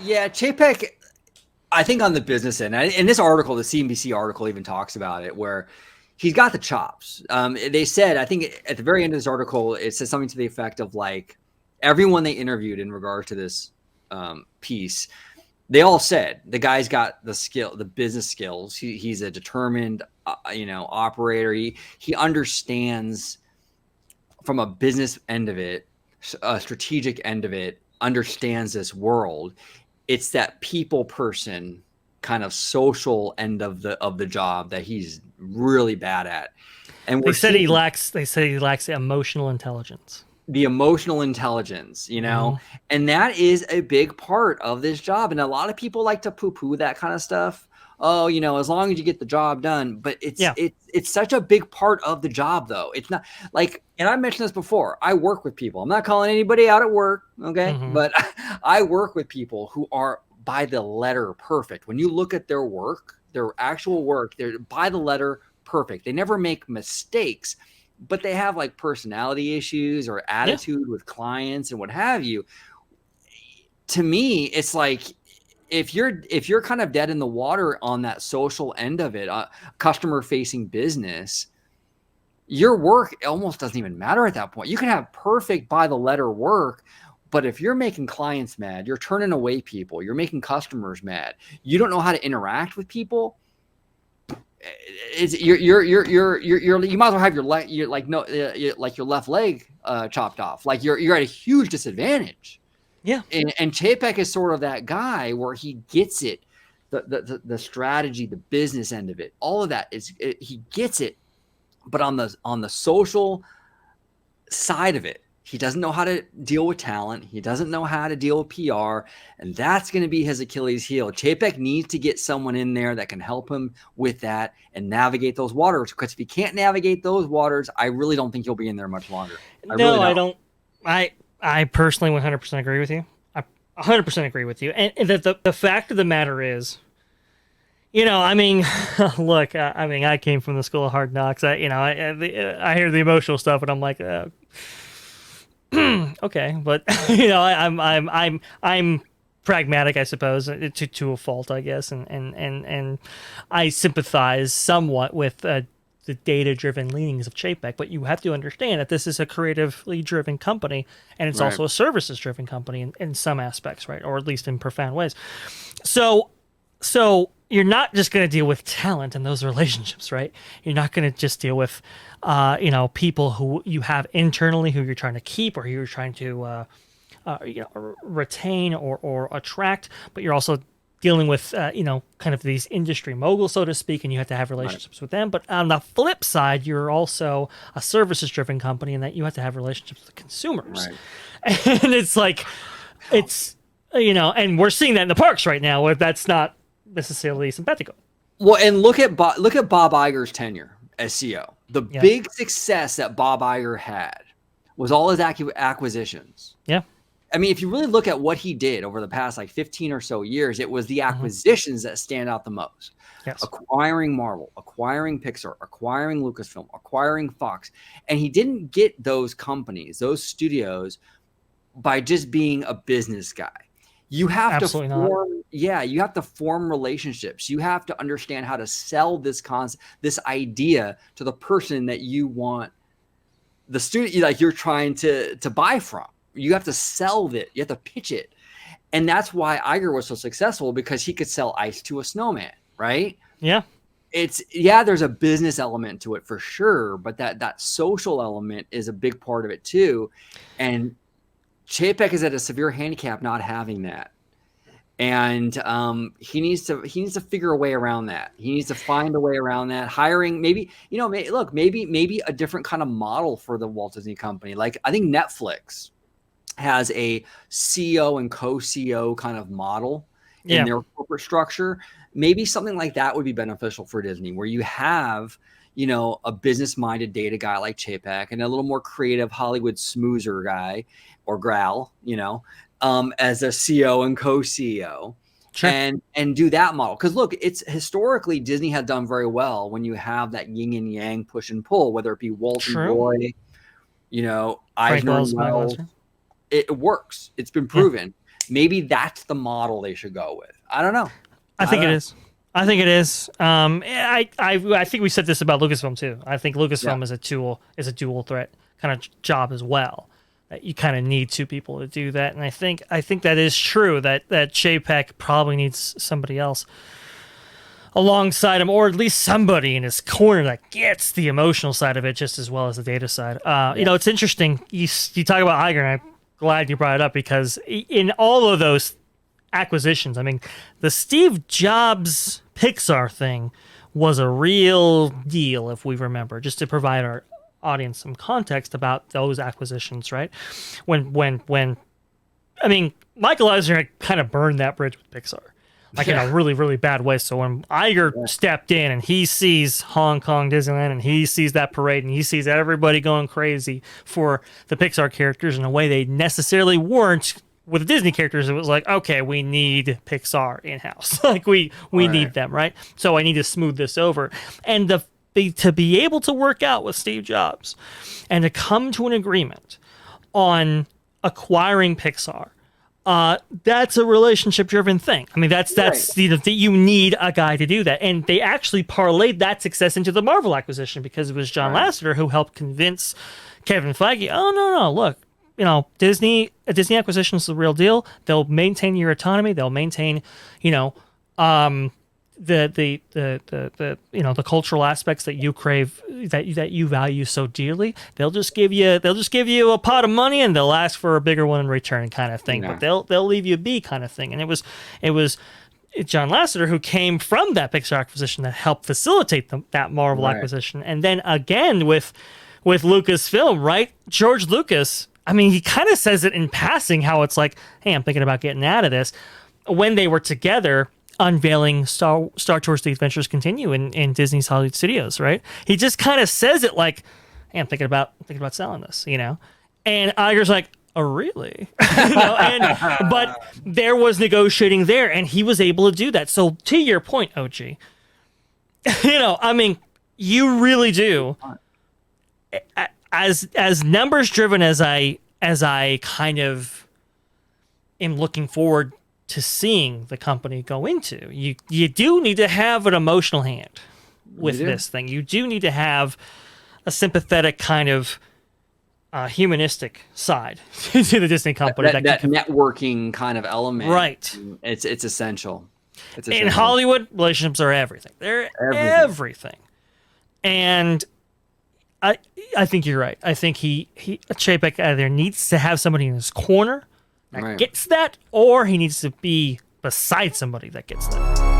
Yeah, Chapek, I think on the business end, in this article, the CNBC article even talks about it, where he's got the chops. They said, I think at the very end of this article, it says something to the effect of like everyone they interviewed in regard to this piece, they all said the guy's got the skill, the business skills. He's a determined, operator. He understands from a business end of it, a strategic end of it, understands this world. It's that people person kind of social end of the job that he's really bad at. And we're seeing They said he lacks the emotional intelligence. the emotional intelligence, Mm-hmm. and that is a big part of this job. And a lot of people like to poo-poo that kind of stuff. Oh, as long as you get the job done. But Yeah. it's such a big part of the job, though. It's not like, and I mentioned this before, I work with people. I'm not calling anybody out at work, okay? Mm-hmm. But I work with people who are by the letter perfect. When you look at their work, their actual work, they're by the letter perfect. They never make mistakes, but they have like personality issues or Yeah. attitude with clients and what have you. To me, it's like if you're kind of dead in the water on that social end of it, customer facing business, your work almost doesn't even matter at that point. You can have perfect by the letter work, but if you're making clients mad, you're turning away people, you're making customers mad, you don't know how to interact with people. You might as well have your leg, like your left leg chopped off. Like you're at a huge disadvantage. Yeah. And Chapek is sort of that guy where he gets it, the strategy, the business end of it, all of that he gets it, but on the social side of it, he doesn't know how to deal with talent. He doesn't know how to deal with PR, and that's going to be his Achilles heel. Chapek needs to get someone in there that can help him with that and navigate those waters. Because if he can't navigate those waters, I really don't think he'll be in there much longer. I really No, I don't. don't. I personally 100% agree with you. I 100% agree with you. And the fact of the matter is, I mean, look, I came from the school of hard knocks. I hear the emotional stuff, and I'm like, okay, but I'm pragmatic, I suppose, to a fault, I guess, and I sympathize somewhat with the data-driven leanings of Chapek. But you have to understand that this is a creatively driven company, and it's Right. also a services-driven company in some aspects, right, or at least in profound ways. So you're not just going to deal with talent in those relationships, right? You're not going to just deal with, people who you have internally who you're trying to keep or who you're trying to, retain or attract, but you're also dealing with, kind of these industry moguls, so to speak, and you have to have Right. relationships with them. But on the flip side, you're also a services-driven company, in that you have to have relationships with consumers, Right. and it's like, it's, and we're seeing that in the parks right now, where that's not necessarily simpatico. Well, and look at Bob Iger's tenure as CEO. The Yeah. big success that Bob Iger had was all his acquisitions. Yeah. I mean, if you really look at what he did over the past like 15 or so years, it was the Mm-hmm. acquisitions that stand out the most. Yes. Acquiring Marvel, acquiring Pixar, acquiring Lucasfilm, acquiring Fox. And he didn't get those companies, those studios, by just being a business guy. You have Absolutely to not. you have to form relationships. You have to understand how to sell this concept, this idea to the person that you want the studio, like you're trying to buy from. You have to sell it. You have to pitch it. And that's why Iger was so successful, because he could sell ice to a snowman, right? Yeah. There's a business element to it for sure, but that social element is a big part of it too. And Chapek is at a severe handicap not having that. And he needs to figure a way around that. He needs to find a way around that. Hiring, maybe, maybe a different kind of model for the Walt Disney Company. Like I think Netflix has a CEO and co-CEO kind of model in Yeah. their corporate structure. Maybe something like that would be beneficial for Disney, where you have, a business-minded data guy like Chapek and a little more creative Hollywood smoozer guy or Growl, as a CEO and co-CEO, Sure. and do that model. Because look, it's historically Disney had done very well when you have that yin and yang push and pull, whether it be Walt and True. Roy, Frank Eisner and Wells, Michael Wells. Eisner. It works. It's been Yeah. proven. maybe that's the model they should go with. I don't know. I think it is. I think it is. I think we said this about Lucasfilm too. I think Lucasfilm is a dual threat kind of job as well. That you kind of need two people to do that, and I think that is true. That Chapek probably needs somebody else alongside him, or at least somebody in his corner that gets the emotional side of it just as well as the data side. You know, it's interesting. You talk about Iger, and I'm glad you brought it up because in all of those acquisitions, I mean, the Steve Jobs Pixar thing was a real deal, if we remember, just to provide our audience some context about those acquisitions, right? When I mean, Michael Eisner had kind of burned that bridge with Pixar, like in a really, really bad way. So when Iger stepped in and he sees Hong Kong Disneyland and he sees that parade and he sees everybody going crazy for the Pixar characters in a way they necessarily weren't with the Disney characters, it was like, okay, we need Pixar in-house. Like we need them, right? So I need to smooth this over. And to be able to work out with Steve Jobs and to come to an agreement on acquiring Pixar, that's a relationship-driven thing. I mean, that's you need a guy to do that. And they actually parlayed that success into the Marvel acquisition because it was John Lasseter who helped convince Kevin Feige, oh, no, look, you know, a Disney acquisition is the real deal. They'll maintain your autonomy. They'll maintain, you know, the you know, the cultural aspects that you crave, that you value so dearly. They'll just give you a pot of money and they'll ask for a bigger one in return, kind of thing. Yeah. But they'll leave you be, kind of thing. And it was John Lasseter who came from that Pixar acquisition that helped facilitate that Marvel acquisition. And then again with Lucasfilm, right? George Lucas, I mean, he kind of says it in passing how it's like, hey, I'm thinking about getting out of this. When they were together unveiling Star Tours The Adventures Continue in Disney's Hollywood Studios, right? He just kind of says it like, hey, I'm thinking about selling this, you know? And Iger's like, oh, really? You know, but there was negotiating there, and he was able to do that. So to your point, OG, you know, I mean, you really do. As numbers driven as I kind of am looking forward to seeing the company go into, you do need to have an emotional hand with this thing. You do need to have a sympathetic kind of humanistic side to the Disney company. That networking kind of element, right? It's essential. In Hollywood, relationships are everything. They're everything. And I think you're right. I think Chapek either needs to have somebody in his corner that gets that, or he needs to be beside somebody that gets that.